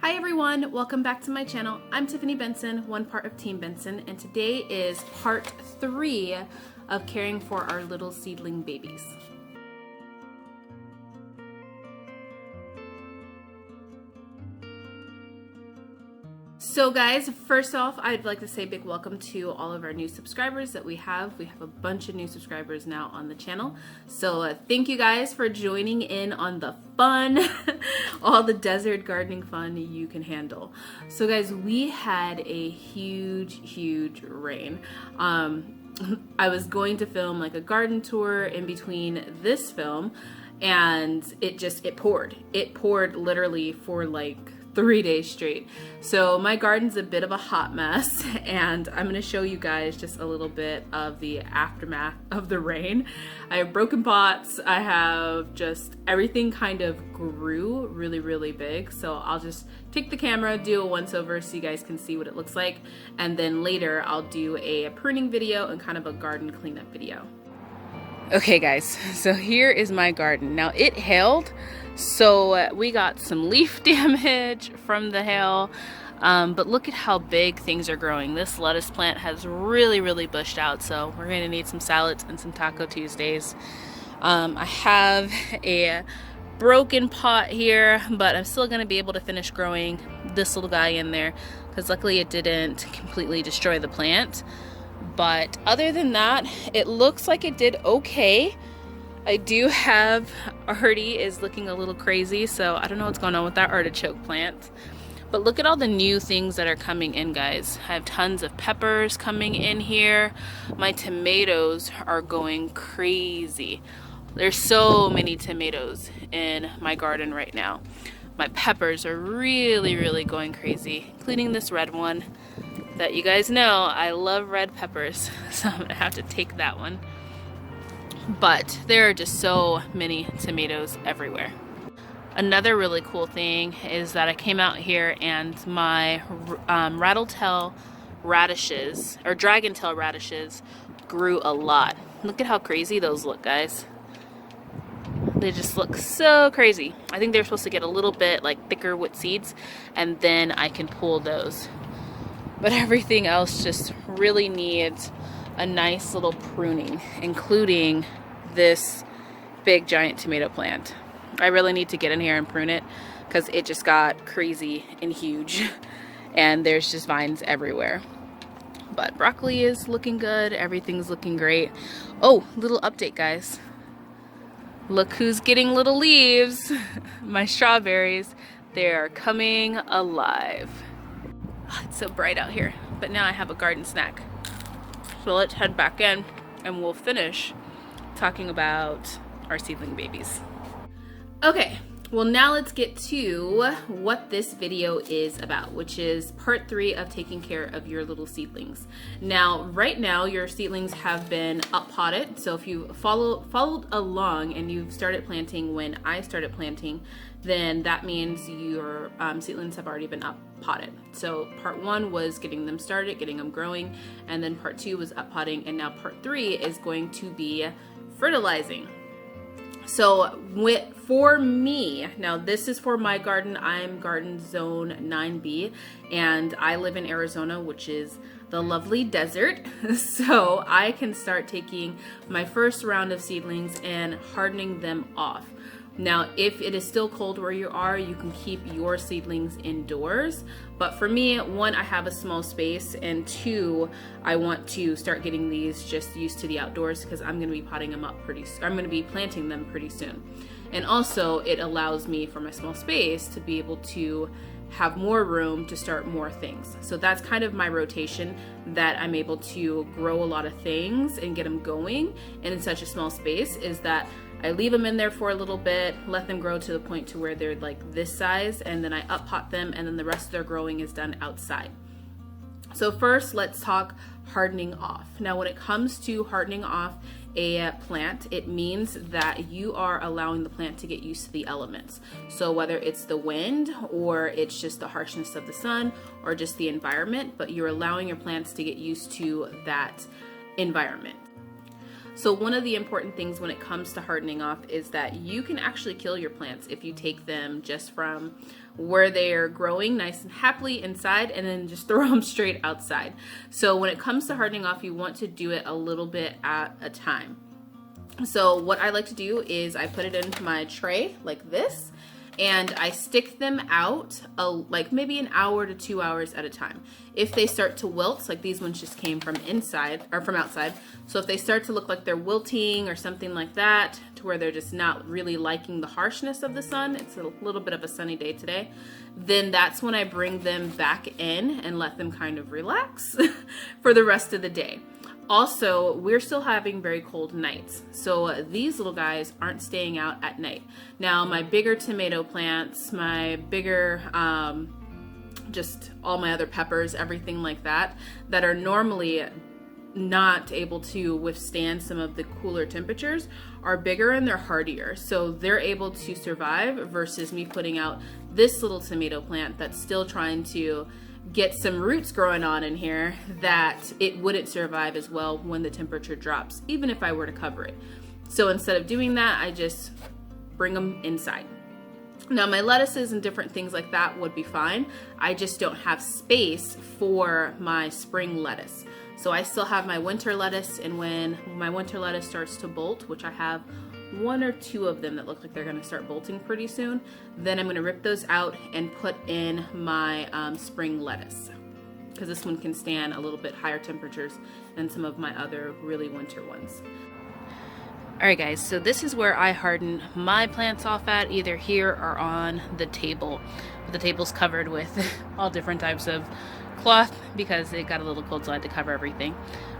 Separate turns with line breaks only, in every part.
Hi everyone, welcome back to my channel. I'm Tiffany Benson, one part of Team Benson, and today is part 3 of caring for our little seedling babies. So guys, first off, I'd like to say a big welcome to all of our new subscribers that we have. We have a bunch of new subscribers now on the channel. So thank you guys for joining in on the fun, all the desert gardening fun you can handle. So guys, we had a huge rain. I was going to film like a garden tour in between this film, and it poured. It poured literally for like 3 days straight. So my garden's a bit of a hot mess, and I'm going to show you guys just a little bit of the aftermath of the rain. I have broken pots. I have just everything kind of grew really big. So I'll just take the camera, do a once over so you guys can see what it looks like, and then later I'll do a pruning video and kind of a garden cleanup video. Okay guys, so here is my garden. Now it hailed, so we got some leaf damage from the hail, but look at how big things are growing. This lettuce plant has really bushed out, so we're going to need some salads and some Taco Tuesdays. I have a broken pot here, but I'm still going to be able to finish growing this little guy in there, because luckily it didn't completely destroy the plant. But other than that, it looks like it did okay. I do have, Artie is looking a little crazy, so I don't know what's going on with that artichoke plant. But look at all the new things that are coming in, guys. I have tons of peppers coming in here. My tomatoes are going crazy. There's so many tomatoes in my garden right now. My peppers are really going crazy, including this red one that you guys know I love red peppers, so I'm gonna have to take that one. But there are just so many tomatoes everywhere. Another really cool thing is that I came out here and my rattletail radishes, or dragon-tail radishes, grew a lot. Look at how crazy those look, guys. They just look so crazy. I think they're supposed to get a little bit like thicker with seeds, and then I can pull those. But everything else just really needs a nice little pruning, including this big giant tomato plant. I really need to get in here and prune it because it just got crazy and huge, and there's just vines everywhere. But broccoli is looking good. Everything's looking great. Oh, little update, guys. Look who's getting little leaves. My strawberries, they are coming alive. Oh, it's so bright out here, but now I have a garden snack. So let's head back in and we'll finish talking about our seedling babies. Okay, well now let's get to what this video is about, which is part 3 of taking care of your little seedlings. Now, right now your seedlings have been up potted. So if you followed along and you've started planting when I started planting, then that means your seedlings have already been up potted. So part 1 was getting them started, getting them growing, and then part 2 was up potting, and now part 3 is going to be fertilizing. So for me, now this is for my garden. I'm garden zone 9B, and I live in Arizona, which is the lovely desert. So I can start taking my first round of seedlings and hardening them off. Now, if it is still cold where you are, you can keep your seedlings indoors. But for me, 1, I have a small space, and 2, I want to start getting these just used to the outdoors because I'm going to be potting them up I'm going to be planting them pretty soon. And also, it allows me, for my small space, to be able to have more room to start more things. So that's kind of my rotation, that I'm able to grow a lot of things and get them going. And in such a small space is that I leave them in there for a little bit, let them grow to the point to where they're like this size, and then I up pot them, and then the rest of their growing is done outside. So first, let's talk hardening off. Now, when it comes to hardening off a plant, it means that you are allowing the plant to get used to the elements. So whether it's the wind, or it's just the harshness of the sun, or just the environment, but you're allowing your plants to get used to that environment. So one of the important things when it comes to hardening off is that you can actually kill your plants if you take them just from where they are growing nice and happily inside and then just throw them straight outside. So when it comes to hardening off, you want to do it a little bit at a time. So what I like to do is I put it into my tray like this, and I stick them out like maybe an hour to 2 hours at a time. If they start to wilt, like these ones just came from inside or from outside, so if they start to look like they're wilting or something like that, to where they're just not really liking the harshness of the sun, it's a little bit of a sunny day today, then that's when I bring them back in and let them kind of relax for the rest of the day. Also, we're still having very cold nights, so these little guys aren't staying out at night. Now, my bigger tomato plants, my bigger, just all my other peppers, everything like that, that are normally not able to withstand some of the cooler temperatures, are bigger and they're hardier. So they're able to survive versus me putting out this little tomato plant that's still trying to get some roots growing on in here, that it wouldn't survive as well when the temperature drops, even if I were to cover it. So instead of doing that, I just bring them inside. Now my lettuces and different things like that would be fine. I just don't have space for my spring lettuce. So I still have my winter lettuce, and when my winter lettuce starts to bolt, which I have 1 or 2 of them that look like they're going to start bolting pretty soon, then I'm going to rip those out and put in my spring lettuce, because this one can stand a little bit higher temperatures than some of my other really winter ones. Alright guys, so this is where I harden my plants off at, either here or on the table. The table's covered with all different types of cloth because it got a little cold, so I had to cover everything.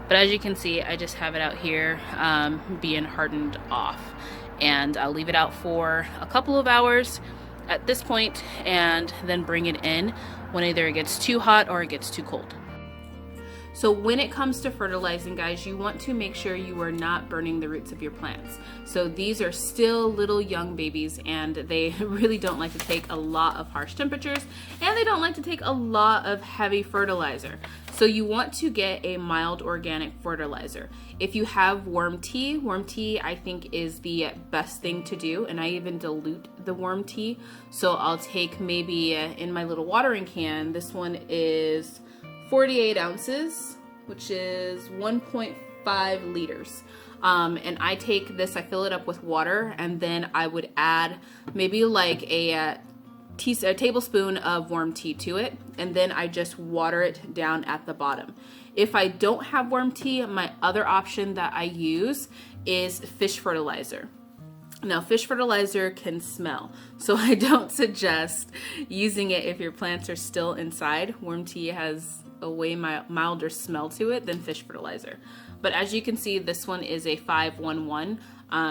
But as you can see, I just have it out here being hardened off. And I'll leave it out for a couple of hours at this point, and then bring it in when either it gets too hot or it gets too cold. So when it comes to fertilizing, guys, you want to make sure you are not burning the roots of your plants. So these are still little young babies, and they really don't like to take a lot of harsh temperatures, and they don't like to take a lot of heavy fertilizer. So you want to get a mild organic fertilizer. If you have worm tea I think is the best thing to do, and I even dilute the worm tea. So I'll take maybe in my little watering can, this one is 48 ounces, which is 1.5 liters. And I take this, I fill it up with water, and then I would add maybe like a tablespoon of worm tea to it, and then I just water it down at the bottom. If I don't have worm tea, my other option that I use is fish fertilizer. Now, fish fertilizer can smell, so I don't suggest using it if your plants are still inside. Worm tea has a way milder smell to it than fish fertilizer. But as you can see, this one is a 511.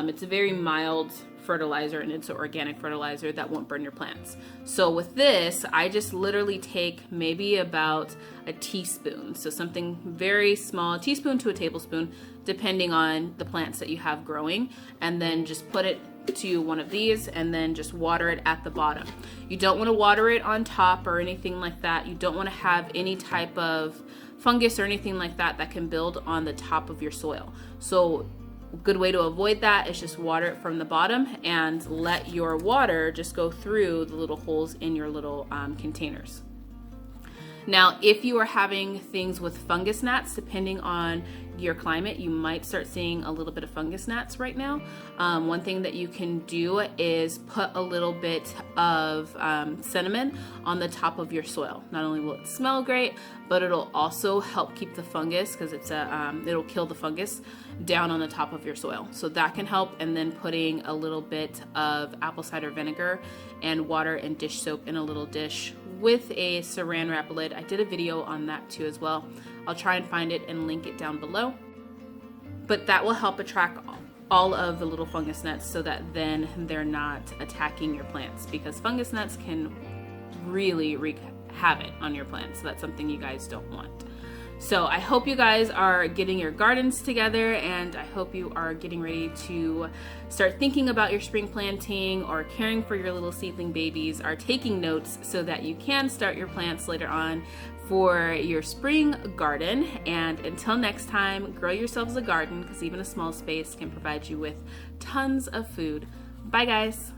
It's a very mild fertilizer, and it's an organic fertilizer that won't burn your plants. So with this, I just literally take maybe about a teaspoon, so something very small, a teaspoon to a tablespoon, depending on the plants that you have growing, and then just put it to one of these and then just water it at the bottom. You don't want to water it on top or anything like that. You don't want to have any type of fungus or anything like that that can build on the top of your soil. So a good way to avoid that is just water it from the bottom and let your water just go through the little holes in your little containers. Now, if you are having things with fungus gnats, depending on your climate, you might start seeing a little bit of fungus gnats right now. One thing that you can do is put a little bit of cinnamon on the top of your soil. Not only will it smell great, but it'll also help keep the fungus, because it's it'll kill the fungus down on the top of your soil. So that can help. And then putting a little bit of apple cider vinegar and water and dish soap in a little dish with a saran wrap lid. I did a video on that too as well. I'll try and find it and link it down below. But that will help attract all of the little fungus gnats, so that then they're not attacking your plants, because fungus gnats can really wreak havoc on your plants. So that's something you guys don't want. So I hope you guys are getting your gardens together, and I hope you are getting ready to start thinking about your spring planting or caring for your little seedling babies, are taking notes so that you can start your plants later on for your spring garden. And until next time, grow yourselves a garden, because even a small space can provide you with tons of food. Bye guys.